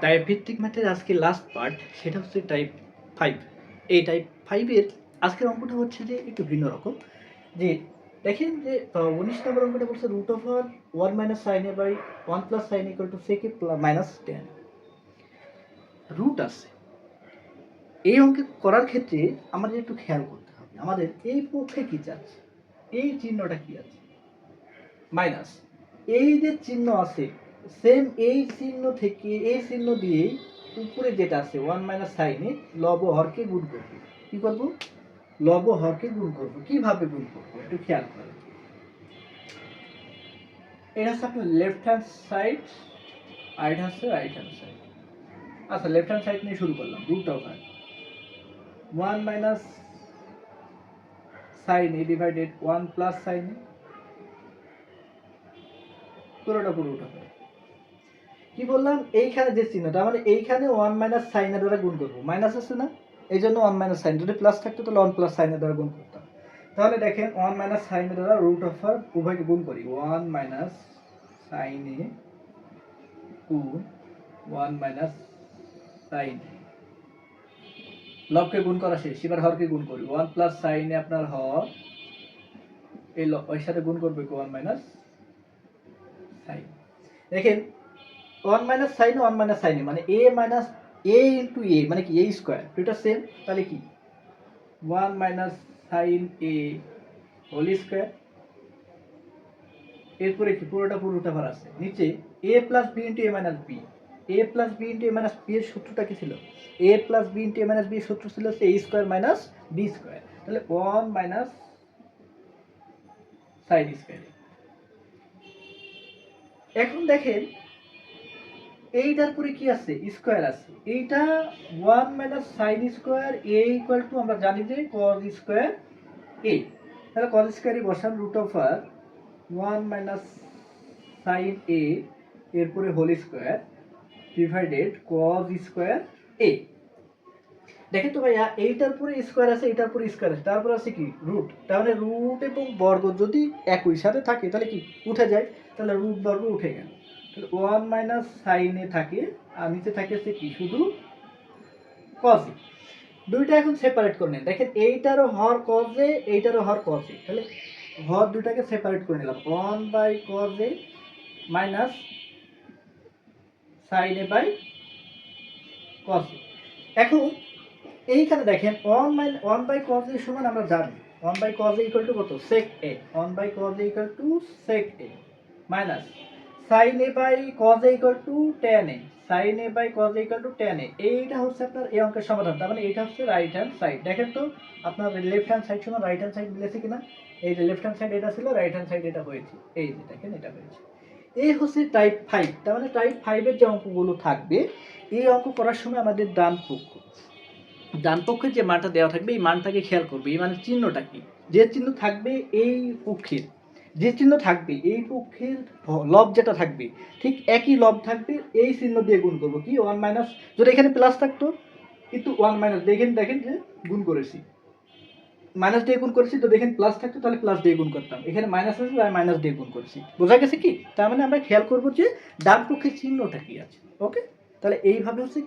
Type ভিত্তিক ম্যাথের আজকে লাস্ট পার্ট, সেটা হচ্ছে টাইপ 5। এই টাইপ 5-এর আজকের অঙ্কটা হচ্ছে যে একটু ভিন্ন রকম। যে দেখেন যে 19 নম্বর অঙ্কটা বলছে root over 1 minus sine a by 1 plus sine equal to sec a minus 10 root আছে। এই অঙ্ক করার ক্ষেত্রে আমাদের একটু খেয়াল করতে হবে, আমাদের এই পক্ষে কি চাচ্ছে, এই চিহ্নটা কি আছে মাইনাস, এই যে চিহ্ন আছে সেম এই চিহ্ন থেকে এই চিহ্ন দিয়ে উপরে যেটা আছে 1 মাইনাস সাইনে লব হরকে গুণ করব। কি করব? লব হরকে গুণ করব। কিভাবে গুণ করব একটু খেয়াল করেন। এটা হচ্ছে আপনার লেফট হ্যান্ড সাইড, আর এটা হচ্ছে রাইট হ্যান্ড সাইড। আচ্ছা, লেফট হ্যান্ড সাইড নিয়ে শুরু করলাম। রুট ওভার 1 মাইনাস সাইন এ ডিভাইডেড 1 প্লাস সাইন এ, পুরোটা পুরো রুট ওভার। কি বললাম, এইখানে যে চিহ্নটা মানে এইখানে 1 মাইনাস সাইনের দ্বারা গুণ করব, মাইনাস আছে না, এই জন্য 1 মাইনাস সাইন, যদি প্লাস থাকতো তাহলে 1 প্লাস সাইনের দ্বারা গুণ করতাম। তাহলে দেখেন 1 মাইনাস সাইনের দ্বারা রুট ওভার উভয়কে গুণ করি, 1 মাইনাস সাইনে গুণ 1 মাইনাস সাইন, লবকে গুণ করা শেষ, এবার হরকে গুণ করি, 1 প্লাস সাইনে আপনার হর, এই এর সাথে গুণ করবে 1 মাইনাস সাইন। দেখেন 1 মাইনাস সাইন 1 মাইনাস সাইন মানে a minus a into a মানে কি a স্কয়ার, দুটো সেম, তাহলে কি 1 minus sine a whole square. এরপরে কি পুরোটা পুরোটা ভার আছে, নিচে a plus b into a minus b, a plus b into a minus b এর সূত্রটা কি ছিল, a plus b into a minus b এর সূত্র ছিল a square minus b square, তাহলে 1 মাইনাস সাইন স্কয়ার। এখন দেখেন এইটার পরে কি আছে, স্কয়ার আছে, এইটা 1 minus sine square a equal to আমরা জানি যে cos স্কয়ার a, তাহলে cos স্কয়ারই বসান, root over 1 minus sine a এরপরে whole square divided cos square a। দেখেন তো ভাইয়া, এইটার পরে স্কয়ার আছে, এইটার পরে স্কয়ার আছে, তারপর আছে কি রুট, তার মানে রুট এবং বর্গ যদি একই সাথে থাকে তাহলে কি উঠে যায়, তাহলে রুট বর্গ উঠে গেল, তাহলে 1 মাইনাস সাইনে থাকে আর নিচে থাকে হচ্ছে কি শুধু cos এ। দুইটা এখন সেপারেট করে নেন, দেখেন এইটারও হর cos এ, এইটারও হর cos এ, তাহলে হর দুটাকে সেপারেট করে নিলাম, 1 by cos a minus sine a by cos a. এখন এইখানে দেখেন 1 বাই cos এ সমান আমরা জানি 1 by cos a equal to কত, sec a, 1 by cos a equal to sec a minus sin a by cos a equal to tan a, sin a by cos a equal to tan a। এইটা হচ্ছে আপনার এই অঙ্কের সমাধান, তার মানে এইটা হচ্ছে রাইট হ্যান্ড সাইড। দেখেন তো আপনার লেফট হ্যান্ড সাইড সমান রাইট হ্যান্ড সাইড মিলেছে কিনা, এই যে লেফট হ্যান্ড সাইড এটা ছিল, রাইট হ্যান্ড সাইড এটা হয়েছে, এই যে দেখেন এটা হয়েছে। এই হচ্ছে টাইপ 5, তার মানে টাইপ 5 এর যে অঙ্কগুলো থাকবে এই অঙ্ক করার সময় আমাদের ডান পক্ষের যে মানটা দেওয়া থাকবে এই মানটাকে খেয়াল করবে, এই মানের চিহ্নটা কি, যে চিহ্ন থাকবে এই পক্ষের, যে চিহ্ন থাকবে এই পক্ষের লব যেটা থাকবে ঠিক একই লব থাকবে, এই চিহ্ন দিয়ে গুণ করবো কি 1 মাইনাস, যদি এখানে প্লাস থাকতো কিন্তু 1 মাইনাস, দেখেন যে গুণ করেছি, মাইনাস দিয়ে গুণ করেছি, তো দেখেন প্লাস থাকতো তাহলে প্লাস দিয়ে গুণ করতাম, এখানে মাইনাস আছে তাই মাইনাস দিয়ে গুণ করেছি, বোঝা গেছে কি, তার মানে আমরা খেয়াল করবো যে ডান পক্ষের চিহ্নটা কি আছে। ওকে, তাহলে এইভাবে হচ্ছে